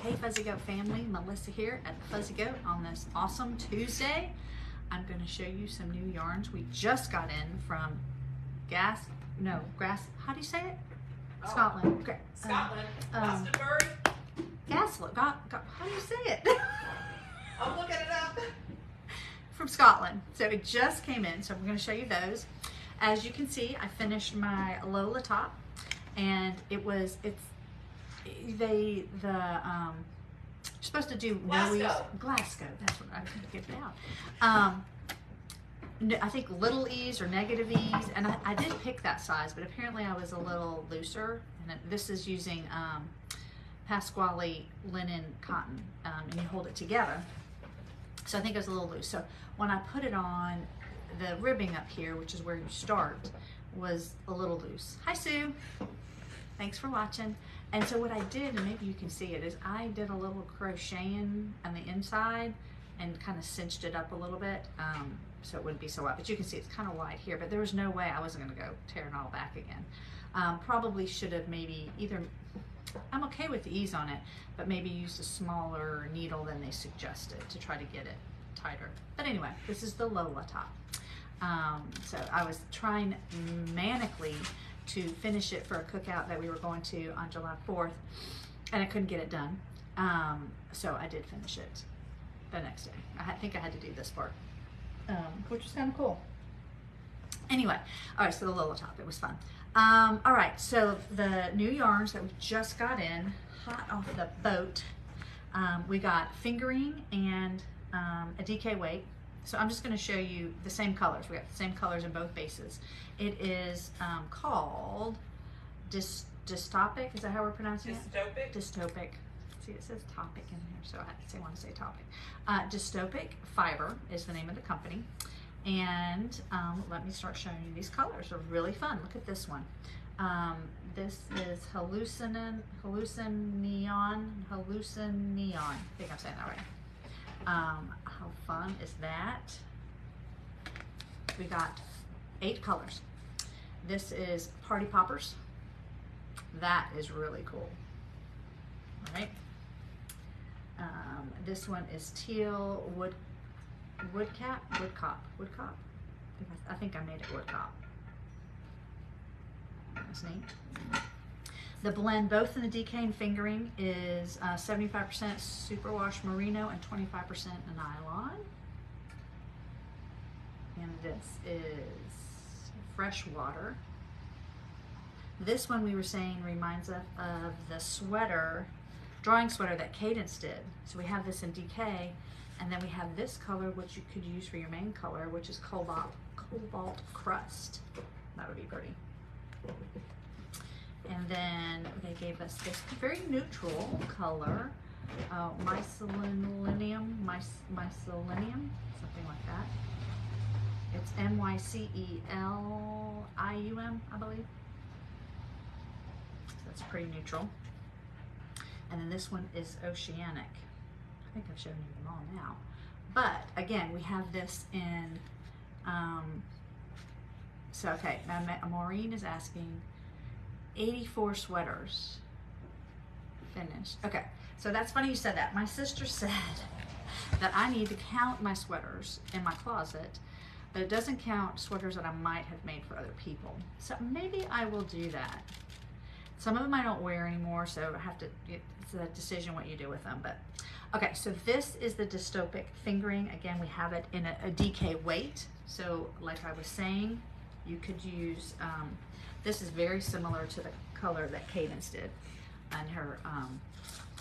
Hey Fuzzy Goat family, Melissa here at the Fuzzy Goat on this awesome Tuesday. I'm going to show you some new yarns we just got in from how do you say it? Oh. Scotland. Scotland. Glastonbury. How do you say it? I'm looking it up. From Scotland. So it just came in, so we're going to show you those. As you can see, I finished my Lola top, and you're supposed to do Glasgow. That's what I was going to get it out. I think little E's or negative E's, and I did pick that size, but apparently I was a little looser. And this is using Pasquale linen cotton, and you hold it together. So I think it was a little loose. So when I put it on, the ribbing up here, which is where you start, was a little loose. Hi Sue, thanks for watching. And so what I did, and maybe you can see it, is I did a little crocheting on the inside and kind of cinched it up a little bit, so it wouldn't be so wide. But you can see it's kind of wide here, but there was no way I wasn't gonna go tear it all back again. Probably should have maybe I'm okay with the ease on it, but maybe used a smaller needle than they suggested to try to get it tighter. But anyway, this is the Lola top. So I was trying manically to finish it for a cookout that we were going to on July 4th, and I couldn't get it done. So I did finish it the next day. I think I had to do this part, which was kind of cool. Anyway, all right, so the Lola top, it was fun. All right, so the new yarns that we just got in, hot off the boat, we got fingering and a DK weight. So I'm just going to show you the same colors. We got the same colors in both bases. It is called Dystopic. Is that how we're pronouncing it? Dystopic. See, it says topic in here, so I want to say topic. Dystopic Fibre is the name of the company. And let me start showing you these colors. They're really fun. Look at this one. This is hallucin neon. I think I'm saying that right. How fun is that? We got 8 colors. This is Party Poppers. That is really cool. All right. This one is Teal Woodcop. I think I made it Woodcop. That's neat. The blend, both in the DK and fingering, is 75% superwash merino and 25% nylon. And this is fresh water. This one we were saying reminds us of the sweater, drawing sweater that Cadence did. So we have this in DK, and then we have this color, which you could use for your main color, which is cobalt crust. That would be pretty. And then they gave us this very neutral color, mycelium, something like that. It's mycelium, I believe. So that's pretty neutral. And then this one is oceanic. I think I've shown you them all now. But again, we have this in, so okay, now Maureen is asking, 84 sweaters finished. Okay, so that's funny you said that. My sister said that I need to count my sweaters in my closet, but it doesn't count sweaters that I might have made for other people. So maybe I will do that. Some of them I don't wear anymore, so I have to, it's a decision what you do with them. But okay, so this is the Dystopic fingering. Again, we have it in a DK weight. So like I was saying, you could use, this is very similar to the color that Cadence did on her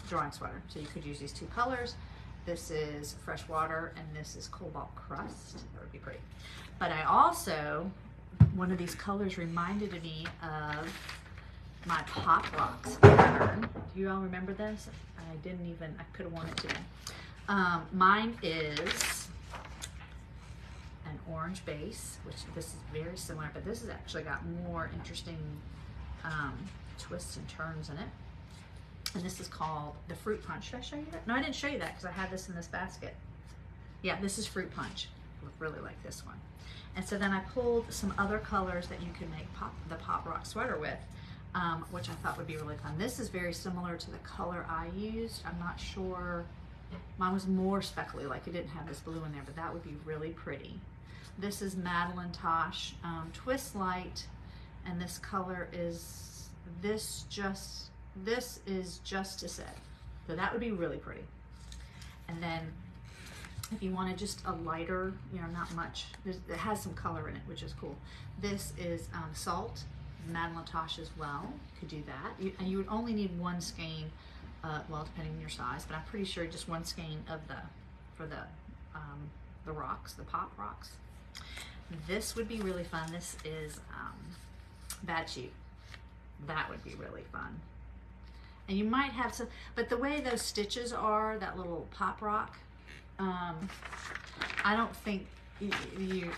drawing sweater. So you could use these 2 colors. This is fresh water and this is cobalt crust. That would be great. But I also, one of these colors reminded me of my Pop Rocks pattern. Do you all remember this? I could have worn it today. Mine is an orange base, which this is very similar, but this has actually got more interesting twists and turns in it. And this is called the Fruit Punch. Should I show you that? No, I didn't show you that because I had this in this basket. Yeah, this is Fruit Punch. I really like this one. And so then I pulled some other colors that you can make the Pop Rock sweater with. which I thought would be really fun. This is very similar to the color I used. I'm not sure, mine was more speckly, like it didn't have this blue in there, but that would be really pretty. This is Madeline Tosh Twist Light, and this color is, this is Just to Say. So that would be really pretty. And then if you wanted just a lighter, you know, not much, it has some color in it, which is cool. This is Salt, Madeline Tosh as well. Could do that. And you would only need one skein, well, depending on your size, but I'm pretty sure just one skein of for the rocks, the pop rocks. This would be really fun. This is Bad Sheep. That would be really fun. And you might have some, but the way those stitches are, that little pop rock, I don't think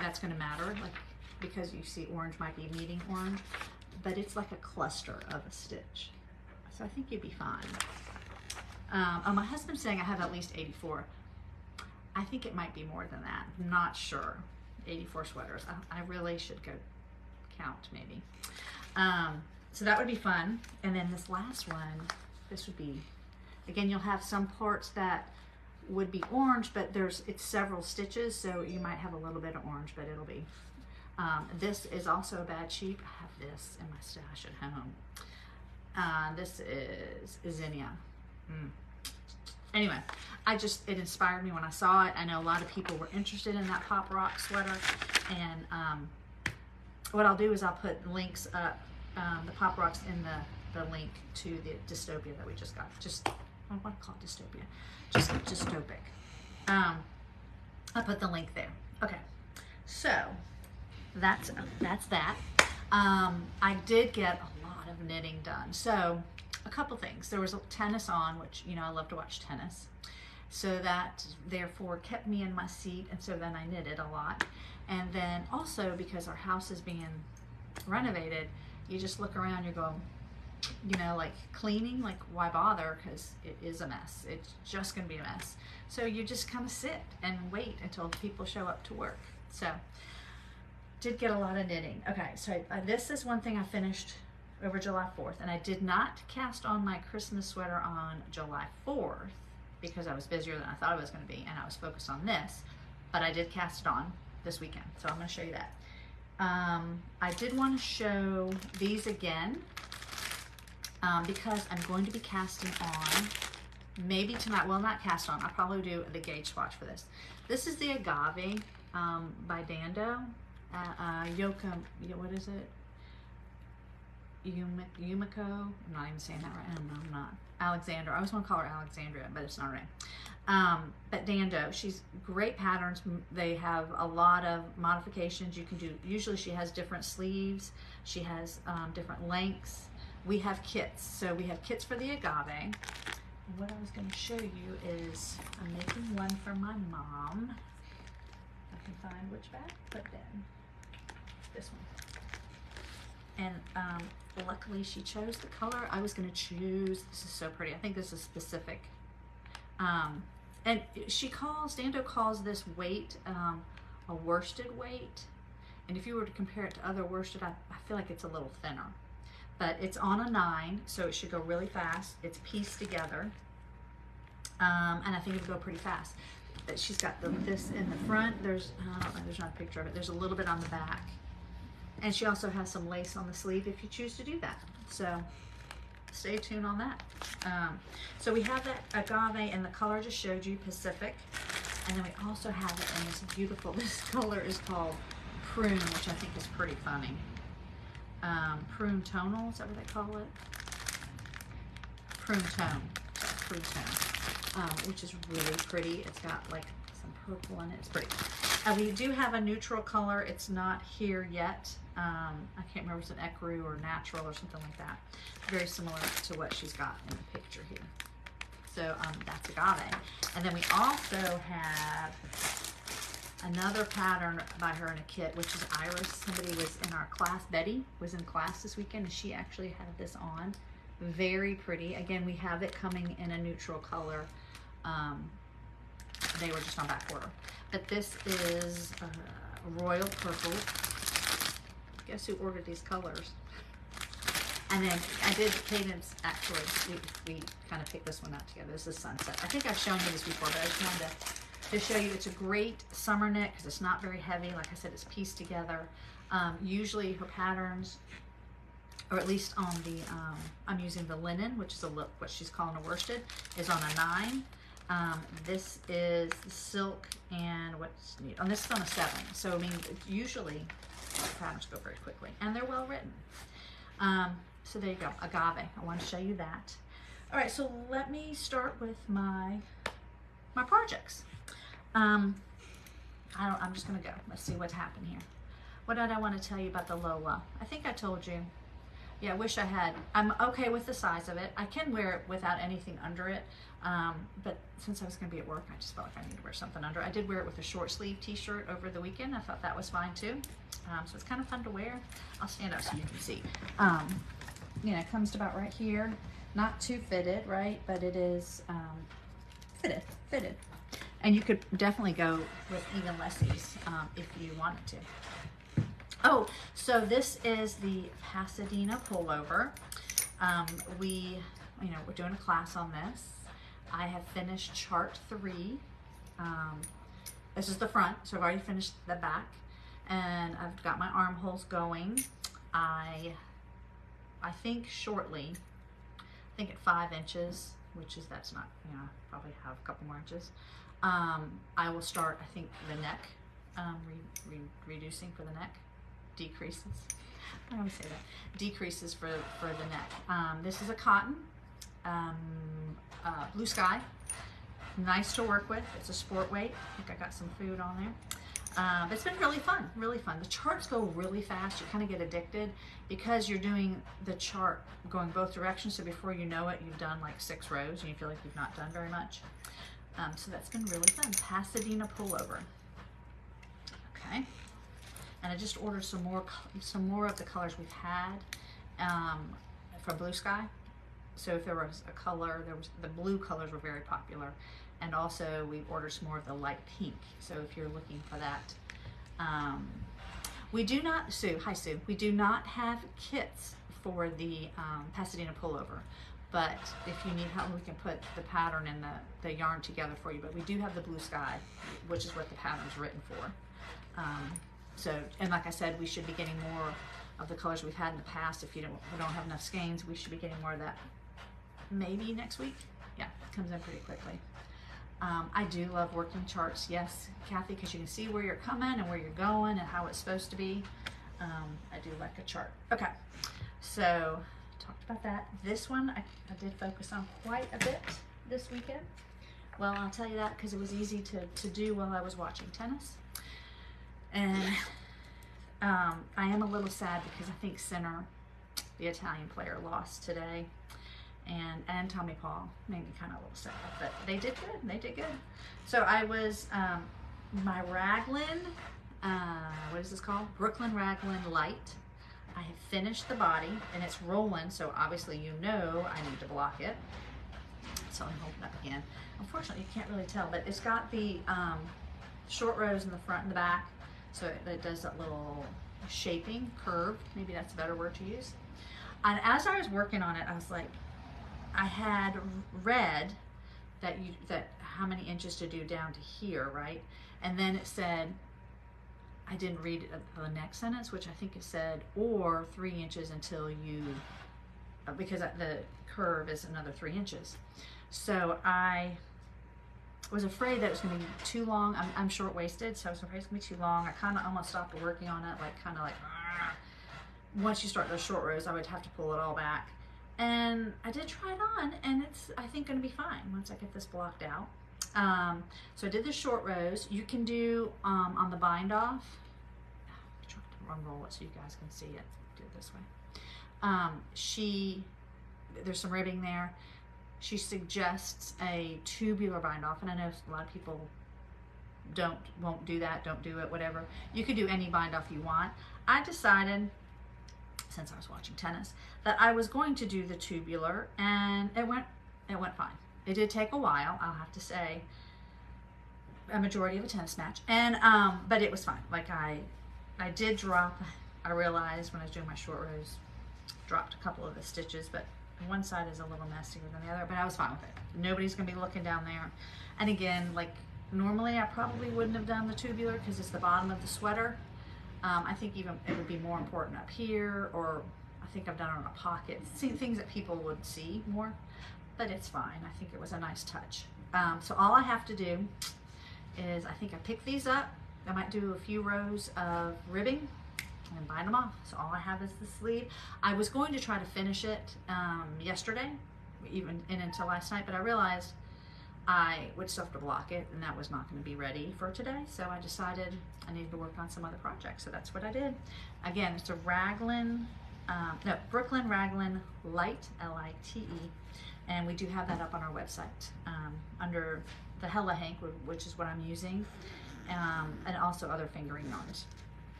that's going to matter, like, because you see orange might be meeting orange, but it's like a cluster of a stitch. So I think you'd be fine. Oh, my husband's saying I have at least 84. I think it might be more than that. I'm not sure. 84 sweaters. I really should go count maybe. So that would be fun. And then this last one, this would be, again, you'll have some parts that would be orange, but it's several stitches, so you might have a little bit of orange, but it'll be. This is also a Bad Sheep. I have this in my stash at home. This is Zinnia. Anyway, it inspired me when I saw it. I know a lot of people were interested in that pop rock sweater, and what I'll do is I'll put links up, the pop rocks in the link to the Dystopia that we just got. I want to call it Dystopia, just Dystopic. I'll put the link there. Okay, so that's that. I did get a lot of knitting done. So a couple things. There was a tennis on, which, you know, I love to watch tennis. So that therefore kept me in my seat, and so then I knitted a lot. And then also because our house is being renovated, you just look around, you go, you know, like cleaning, like why bother, because it is a mess. It's just gonna be a mess. So you just kind of sit and wait until people show up to work. So did get a lot of knitting. Okay, so this is one thing I finished over July 4th, and I did not cast on my Christmas sweater on July 4th because I was busier than I thought I was going to be, and I was focused on this, but I did cast it on this weekend, so I'm going to show you that. I did want to show these again because I'm going to be casting on maybe tonight. Well, not cast on, I'll probably do the gauge swatch for this. This is the Agave by Dando. What is it? Yumiko, I'm not even saying that right. I'm not. Alexandra, I always want to call her Alexandria, but it's not right. But Dando, she's great patterns. They have a lot of modifications you can do. Usually she has different sleeves. She has different lengths. We have kits. So we have kits for the Agave. What I was going to show you is I'm making one for my mom. I can find which bag to put in. This one. And luckily she chose the color I was going to choose. This is so pretty. I think this is specific. And Dando calls this weight a worsted weight. And if you were to compare it to other worsted, I feel like it's a little thinner. But it's on a 9, so it should go really fast. It's pieced together. And I think it'll go pretty fast. She's got this in the front. There's not a picture of it. There's a little bit on the back. And she also has some lace on the sleeve if you choose to do that. So stay tuned on that. So we have that Agave, and the color I just showed you, Pacific. And then we also have it in this beautiful, this color is called Prune, which I think is pretty funny. Prune Tonal, is that what they call it? Prune Tone. Prune Tone. Which is really pretty. It's got like some purple in it. It's pretty. We do have a neutral color. It's not here yet. I can't remember if it's an ecru or natural or something like that. Very similar to what she's got in the picture here. So that's Agave. And then we also have another pattern by her in a kit, which is Iris. Somebody was in our class, Betty was in class this weekend, and she actually had this on. Very pretty. Again, we have it coming in a neutral color. They were just on back order. But this is Royal Purple. Guess who ordered these colors? And then I did Cadence, actually, we kind of picked this one out together. This is Sunset. I think I've shown you this before, but I just wanted to show you it's a great summer knit because it's not very heavy. Like I said, it's pieced together. Usually her patterns, or at least on the, I'm using the linen, which is what she's calling a worsted, is on a 9. This is the silk and what's neat. And this is on a 7. So I mean, usually the patterns go very quickly and they're well written. So there you go, agave. I want to show you that. All right, so let me start with my projects. I'm just gonna go. Let's see what's happened here. What did I want to tell you about the Lola? I think I told you. Yeah, I wish I had. I'm okay with the size of it. I can wear it without anything under it. But since I was going to be at work, I just felt like I need to wear something under. I did wear it with a short sleeve t-shirt over the weekend. I thought that was fine too. So it's kind of fun to wear. I'll stand up so you can see. You know, it comes to about right here. Not too fitted, right? But it is fitted. And you could definitely go with even lessies if you wanted to. Oh, so this is the Pasadena pullover. We're doing a class on this. I have finished chart 3. This is the front, so I've already finished the back, and I've got my armholes going. I think shortly, I think at 5 inches, that's not, probably have a couple more inches. I will start, I think, the neck, reducing for the neck. Decreases. I always say that. Decreases for the neck. This is a cotton, blue sky. Nice to work with. It's a sport weight. I think I got some food on there. It's been really fun, really fun. The charts go really fast. You kind of get addicted because you're doing the chart going both directions. So before you know it, you've done like 6 rows and you feel like you've not done very much. So that's been really fun. Pasadena pullover. Okay. And I just ordered some more of the colors we've had from Blue Sky. So if there was a color, the blue colors were very popular, and also we ordered some more of the light pink. So if you're looking for that, we do not, Sue. Hi Sue. We do not have kits for the Pasadena pullover, but if you need help, we can put the pattern and the yarn together for you. But we do have the Blue Sky, which is what the pattern's written for. So, and like I said, we should be getting more of the colors we've had in the past. If we don't have enough skeins, we should be getting more of that maybe next week. Yeah, it comes in pretty quickly. I do love working charts, yes, Kathy, because you can see where you're coming and where you're going and how it's supposed to be. I do like a chart. Okay, so talked about that. This one I did focus on quite a bit this weekend. Well, I'll tell you that because it was easy to do while I was watching tennis. And I am a little sad because I think Sinner, the Italian player, lost today, and Tommy Paul made me kind of a little sad, but they did good. They did good. So I was my Raglan, what is this called? Brooklyn Raglan Light. I have finished the body and it's rolling, so obviously I need to block it. So I'm holding up again. Unfortunately, you can't really tell, but it's got the short rows in the front and the back. So it does that little shaping, curve, maybe that's a better word to use. And as I was working on it, I was like, I had read that how many inches to do down to here, right? And then it said, I didn't read the next sentence, which I think it said, or 3 inches until you, because the curve is another 3 inches. So I was afraid that it was going to be too long. I'm short-waisted, so I was afraid it's going to be too long. I kind of almost stopped working on it, like once you start those short rows, I would have to pull it all back. And I did try it on, and it's, I think, going to be fine once I get this blocked out. So I did the short rows. You can do on the bind off. I'm trying to unroll it so you guys can see it. Do it this way. There's some ribbing there. She suggests a tubular bind off, and I know a lot of people won't do that, don't do it, whatever. You could do any bind off you want. I decided, since I was watching tennis, that I was going to do the tubular, and it went fine. It did take a while, I'll have to say, a majority of a tennis match, and but it was fine. Like I did drop. I realized when I was doing my short rows, dropped a couple of the stitches, but one side is a little messier than the other, but I was fine with it. Nobody's gonna be looking down there. And again, like normally I probably wouldn't have done the tubular because it's the bottom of the sweater. I think even it would be more important up here, or I think I've done it on a pocket, things that people would see more, but it's fine. I think it was a nice touch. So all I have to do is, I think I pick these up. I might do a few rows of ribbing and bind them off. So all I have is the sleeve. I was going to try to finish it yesterday, even into last night, but I realized I would still have to block it, and that was not going to be ready for today. So I decided I needed to work on some other projects. So that's what I did. Again, it's a Raglan, Brooklyn Raglan Light, L-I-T-E, and we do have that up on our website under the Hella Hank, which is what I'm using, and also other fingering yarns.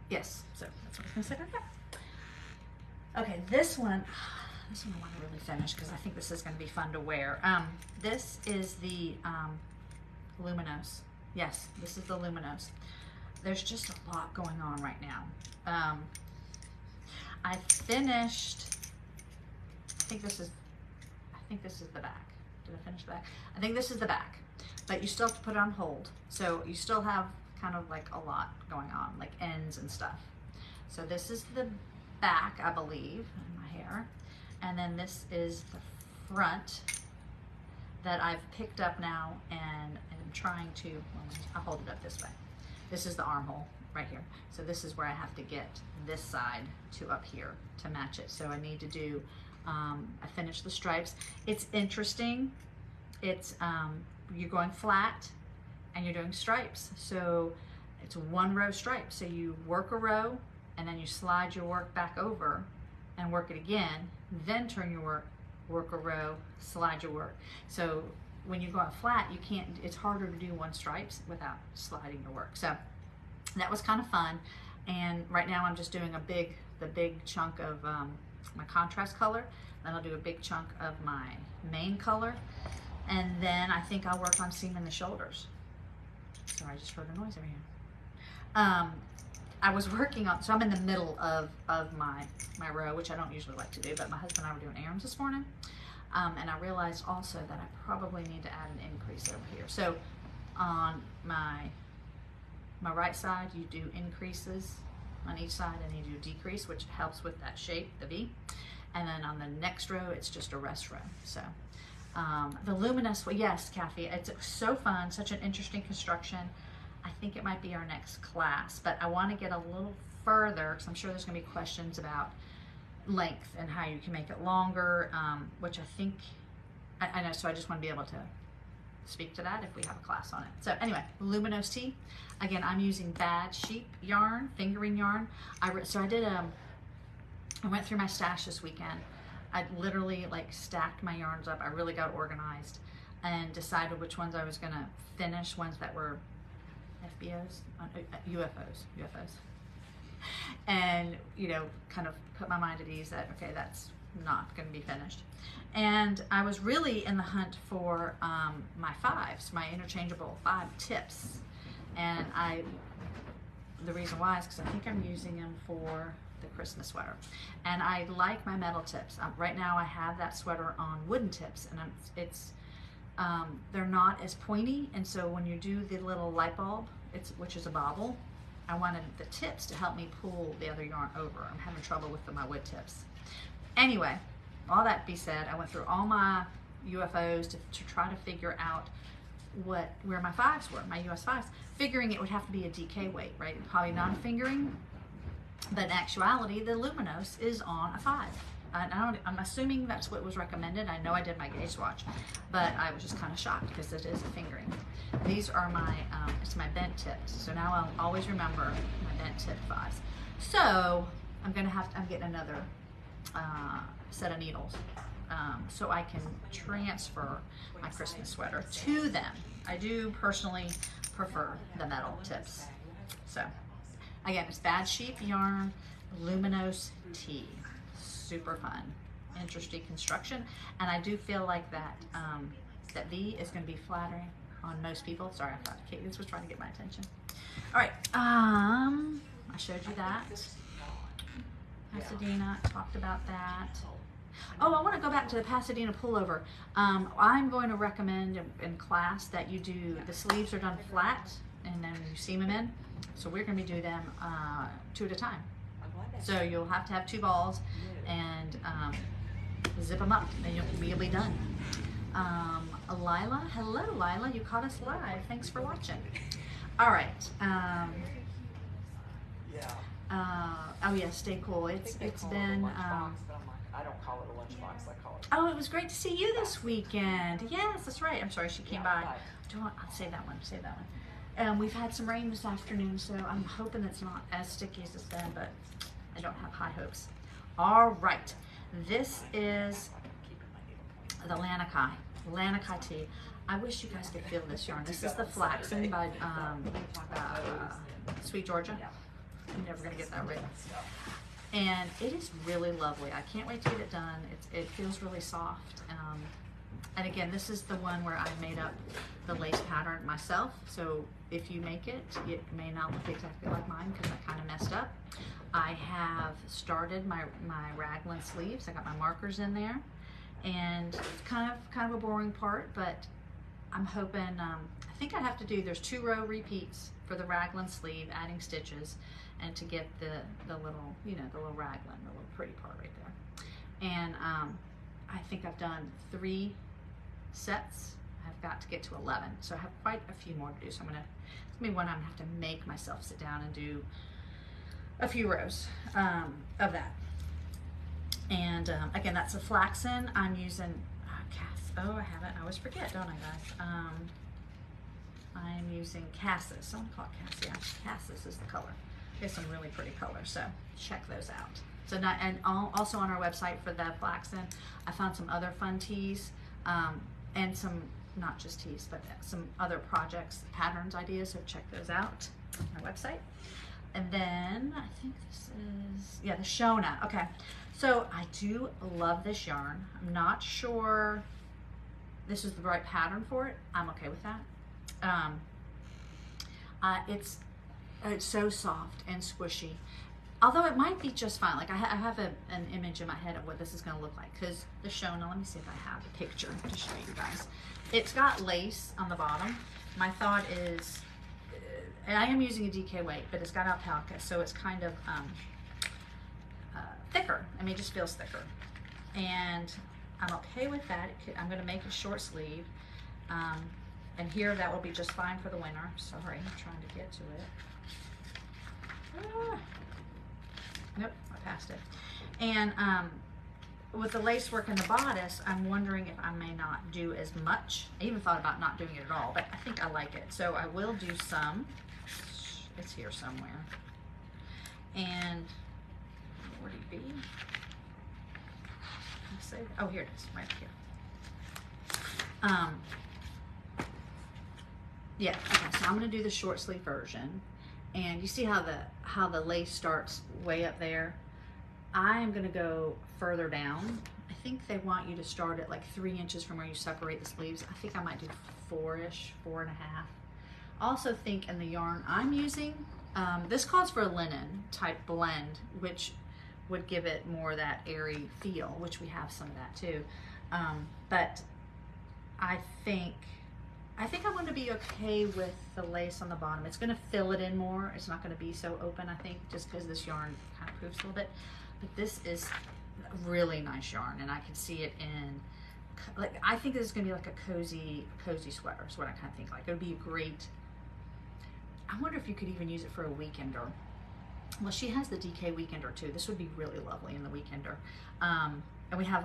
Yes, so that's what I was going to say about that. Okay, this one I want to really finish because I think this is going to be fun to wear. This is the Luminous. Yes, this is the Luminous. There's just a lot going on right now. I finished, I think this is the back. Did I finish the back? I think this is the back, but you still have to put it on hold. So you still have kind of like a lot going on, like ends and stuff. So this is the back, I believe, in my hair. And then this is the front that I've picked up now and am trying to, well, I'll hold it up this way. This is the armhole right here. So this is where I have to get this side to up here to match it. So I need to do, I finished the stripes. It's interesting. It's, you're going flat and you're doing stripes. So it's one row stripe. So you work a row and then you slide your work back over and work it again, then turn your work a row, slide your work. So when you're going flat, you can't, it's harder to do one stripes without sliding your work. So that was kind of fun. And right now I'm just doing the big chunk of my contrast color. Then I'll do a big chunk of my main color. And then I think I'll work on seaming the shoulders. Sorry, I just heard a noise over here. I was working on, so I'm in the middle of my row, which I don't usually like to do, but my husband and I were doing errands this morning. And I realized also that I probably need to add an increase over here. So on my right side, you do increases on each side, and you do decrease, which helps with that shape, the V. And then on the next row, it's just a rest row. So the Luminous, well, yes, Kathy, it's so fun, such an interesting construction. I think it might be our next class, but I want to get a little further because I'm sure there's going to be questions about length and how you can make it longer, which I think, I know, so I just want to be able to speak to that if we have a class on it. So anyway, Luminous Tea. Again, I'm using Bad Sheep yarn, fingering yarn. I went through my stash this weekend. I literally like stacked my yarns up. I really got organized and decided which ones I was going to finish, ones that were FBOs, UFOs, and you know, kind of put my mind at ease that okay, that's not going to be finished. And I was really in the hunt for my fives, my interchangeable 5 tips, and the reason why is because I think I'm using them for the Christmas sweater, and I like my metal tips. Right now I have that sweater on wooden tips, and they're not as pointy, and so when you do the little light bulb, which is a bobble, I wanted the tips to help me pull the other yarn over. I'm having trouble with my wood tips. Anyway, all that be said, I went through all my UFOs to try to figure out where my 5s were, my US 5s, figuring it would have to be a DK weight, right? Probably non-fingering, but in actuality, the Luminous is on a 5. I'm assuming that's what was recommended. I know I did my gauge swatch, but I was just kind of shocked because it is a fingering. These are my, it's my bent tips. So now I'll always remember my bent tip 5s. So I'm getting another set of needles so I can transfer my Christmas sweater to them. I do personally prefer the metal tips. So again, it's Bad Sheep yarn, Luminous Tea. Super fun, interesting construction, and I do feel like that that V is going to be flattering on most people. Sorry, I thought Kate was trying to get my attention. All right, I showed you that. I Pasadena, talked about that. Oh, I want to go back to the Pasadena pullover. I'm going to recommend in class that you do, the sleeves are done flat and then you seam them in. So we're going to be doing them 2 at a time. So you'll have to have 2 balls and zip them up and you'll be done. Lila, hello Lila, you caught us live. Thanks for watching. All right. Oh yeah, stay cool. It's been. I don't call it a lunchbox. I call it. Oh, it was great to see you this weekend. Yes, that's right. I'm sorry she came by. I'll say that one. Say that one. We've had some rain this afternoon, so I'm hoping it's not as sticky as it's been, but I don't have high hopes. All right, this is the Lanakai tea. I wish you guys could feel this yarn. This is the Flaxen by Sweet Georgia. I'm never gonna get that right. And it is really lovely. I can't wait to get it done. It feels really soft. And again, this is the one where I made up the lace pattern myself. So if you make it, it may not look exactly like mine because I kind of messed up. I have started my raglan sleeves. I got my markers in there, and it's kind of a boring part, but I'm hoping. I think I have to do. There's 2 row repeats for the raglan sleeve, adding stitches, and to get the little, the little raglan, the little pretty part right there. And I think I've done 3 sets. I've got to get to 11, so I have quite a few more to do. So it's gonna be one I'm gonna have to make myself sit down and do a few rows of that. And again, that's a Flaxen. I'm using Oh, I have it. I always forget, don't I, guys? I'm using Cassis. I want to call it Cassis. Yeah, Cassis is the color. There's some really pretty colors, so check those out. So also on our website for the Flaxen, I found some other fun tees, and some, not just tees, but some other projects, patterns, ideas, so check those out on our website. And then I think this is, yeah, the Shona. Okay, so I do love this yarn. I'm not sure this is the right pattern for it. I'm okay with that. It's so soft and squishy, although it might be just fine. Like I have an image in my head of what this is going to look like, because the Shona, let me see if I have a picture to show you guys. It's got lace on the bottom. My thought is, and I am using a DK weight, but it's got alpaca, so it's kind of thicker. I mean, it just feels thicker. And I'm okay with that. I'm going to make a short sleeve. And here, that will be just fine for the winter. Sorry, I'm trying to get to it. Nope, I passed it. And with the lace work in the bodice, I'm wondering if I may not do as much. I even thought about not doing it at all, but I think I like it. So I will do some. It's here somewhere. And where would it be? Oh, here it is, right here. Yeah, okay, so I'm gonna do the short sleeve version. And you see how the lace starts way up there? I am gonna go further down. I think they want you to start at like 3 inches from where you separate the sleeves. I think I might do 4-ish, 4.5. I also think in the yarn I'm using, this calls for a linen type blend, which would give it more that airy feel, which we have some of that too. But I think I'm going to be okay with the lace on the bottom. It's going to fill it in more. It's not going to be so open, I think, just because this yarn kind of proofs a little bit. But this is a really nice yarn, and I can see it in, like, I think this is going to be like a cozy sweater is what I kind of think. Like, it would be a great, I wonder if you could even use it for a weekender. Well, she has the DK weekender too. This would be really lovely in the weekender. And we have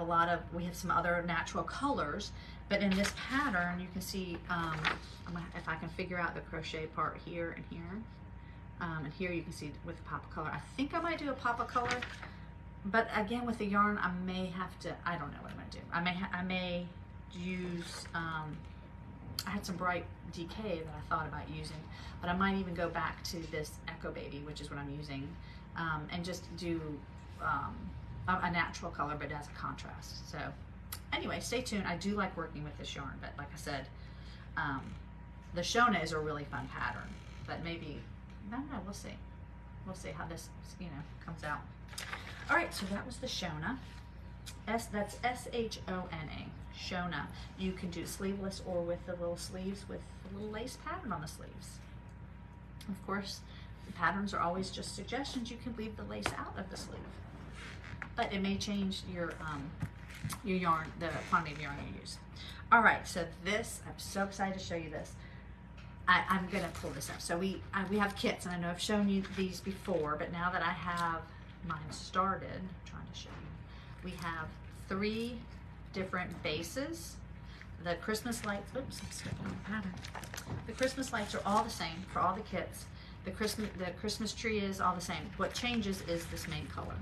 some other natural colors, but in this pattern, you can see, if I can figure out the crochet part here and here, and here you can see with the pop of color. I think I might do a pop of color, but again, with the yarn, I may have to, I don't know what I'm gonna do. I may use, I had some bright DK that I thought about using, but I might even go back to this Echo Baby, which is what I'm using, and just do a natural color, but as a contrast. So anyway, stay tuned. I do like working with this yarn, but like I said, the Shona is a really fun pattern, but maybe, I don't know, we'll see. We'll see how this, comes out. All right, so that was the Shona. That's S-H-O-N-A, Shona. You can do sleeveless or with the little sleeves with the little lace pattern on the sleeves. Of course, the patterns are always just suggestions. You can leave the lace out of the sleeve, but it may change your yarn, the quantity of yarn you use. All right, so this, I'm so excited to show you this. I'm gonna pull this up. So we have kits, and I know I've shown you these before, but now that I have mine started, I'm trying to show you, we have 3 different bases. The Christmas lights, oops, I'm stepping on the pattern. The Christmas lights are all the same for all the kits. The Christmas tree is all the same. What changes is this main color.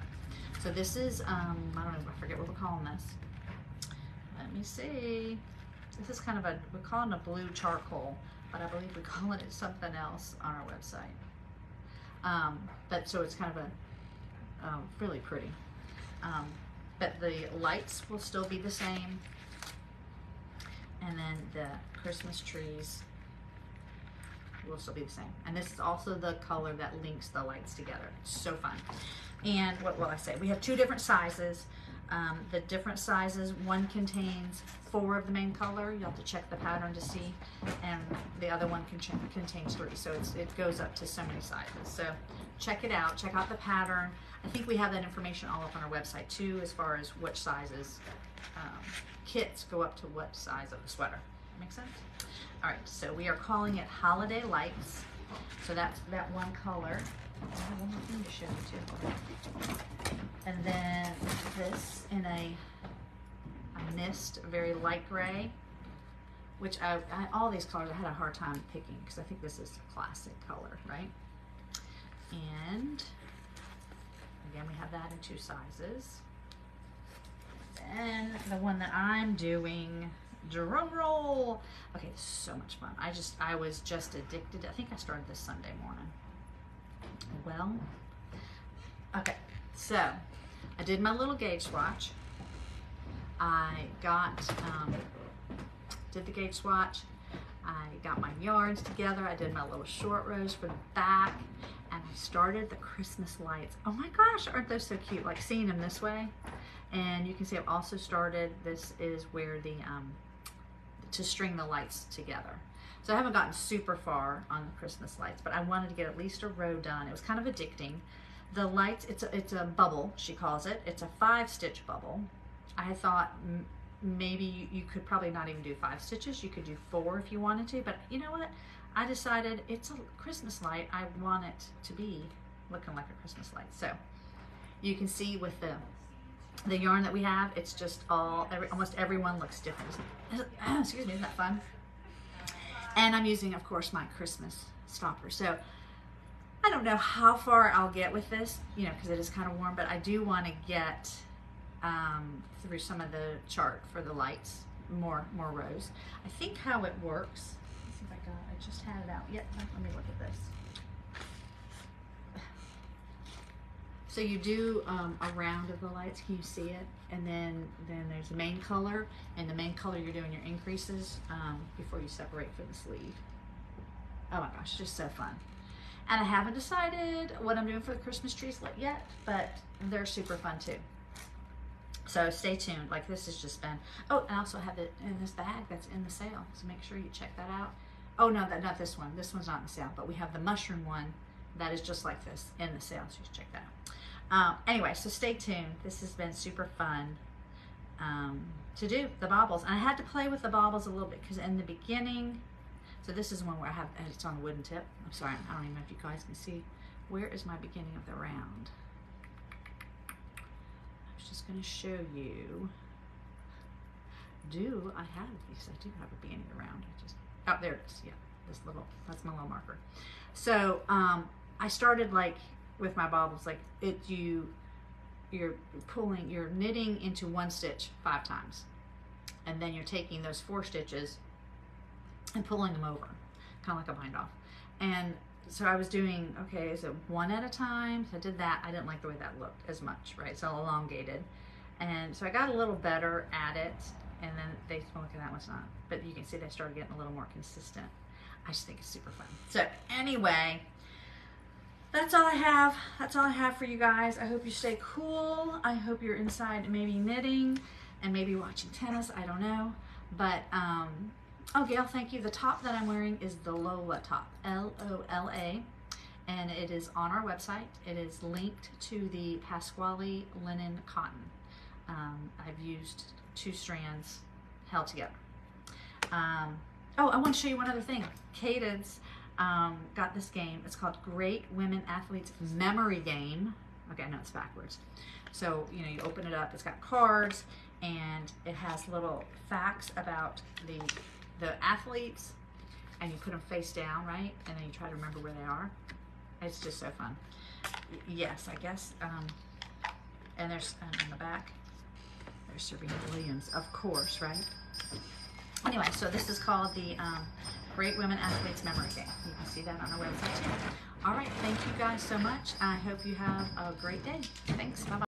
So this is, I don't know, I forget what we're calling this. Let me see. This is kind of we're calling it a blue charcoal, but I believe we call it something else on our website. But so it's kind of a really pretty. But the lights will still be the same. And then the Christmas trees will still be the same. And this is also the color that links the lights together. It's so fun. And what will I say? We have 2 different sizes. The different sizes, one contains 4 of the main color. You'll have to check the pattern to see. And the other one contains 3. So it goes up to so many sizes. So check it out. Check out the pattern. I think we have that information all up on our website too, as far as which sizes kits go up to what size of the sweater. Make sense? All right, so we are calling it Holiday Lights. So that's that one color. I have one more thing to show you too. And then this in a mist, very light gray, which all these colors I had a hard time picking because I think this is a classic color, right? And again, we have that in 2 sizes. And the one that I'm doing, drum roll. Okay, this is so much fun. I was just addicted. I think I started this Sunday morning. Well, okay, so I did my little gauge swatch. I did the gauge swatch. I got my yarns together. I did my little short rows for the back, and I started the Christmas lights. Oh my gosh, aren't those so cute? Like seeing them this way. And you can see I've also started, this is where to string the lights together. So I haven't gotten super far on the Christmas lights, but I wanted to get at least a row done. It was kind of addicting. The lights, it's a bubble, she calls it. It's a 5-stitch bubble. I had thought maybe you could probably not even do 5 stitches. You could do 4 if you wanted to, but you know what? I decided it's a Christmas light. I want it to be looking like a Christmas light. So you can see with the yarn that we have, it's just almost everyone looks different. Excuse me, isn't that fun? And I'm using, of course, my Christmas stopper. So I don't know how far I'll get with this, you know, because it is kind of warm, but I do want to get through some of the chart for the lights, more rows. I think how it works, let's see if I just had it out. Yep, let me look at this. So you do a round of the lights, can you see it? And then there's the main color, and the main color you're doing your increases before you separate for the sleeve. Oh my gosh, just so fun. And I haven't decided what I'm doing for the Christmas trees yet, but they're super fun too. So stay tuned, like this has just been, oh, I also have it in this bag that's in the sale, so make sure you check that out. Oh no, not this one, this one's not in the sale, but we have the mushroom one that is just like this in the sale, so you should check that out. Anyway, so stay tuned. This has been super fun to do the baubles. And I had to play with the baubles a little bit because in the beginning, so this is one where I have, it's on a wooden tip. I'm sorry, I don't even know if you guys can see. Where is my beginning of the round? I was just going to show you. Do I have these? I do have a beginning of the round. Oh, there it is. Yeah, that's my little marker. So I started like, with my baubles, like you're knitting into 1 stitch 5 times, and then you're taking those 4 stitches and pulling them over, kind of like a bind off. And so I was doing, okay, so 1 at a time. So I did that. I didn't like the way that looked as much, right? So elongated, and so I got a little better at it. And then they look at that one's not, but you can see they started getting a little more consistent. I just think it's super fun. So anyway, that's all I have. That's all I have for you guys. I hope you stay cool. I hope you're inside maybe knitting and maybe watching tennis. I don't know. But, oh, Gail, thank you. The top that I'm wearing is the Lola top, L-O-L-A. And it is on our website. It is linked to the Pasquale linen cotton. I've used 2 strands held together. Oh, I want to show you one other thing. Cadence got this game. It's called Great Women Athletes Memory Game. Okay, no, it's backwards. So, you know, you open it up. It's got cards, and it has little facts about the athletes, and you put them face down, right? And then you try to remember where they are. It's just so fun. Yes, I guess. And there's in the back, there's Serena Williams, of course, right? Anyway, so this is called the Great Women Athletes Memory Game. You can see that on our website too. All right, thank you guys so much. I hope you have a great day. Thanks. Bye-bye.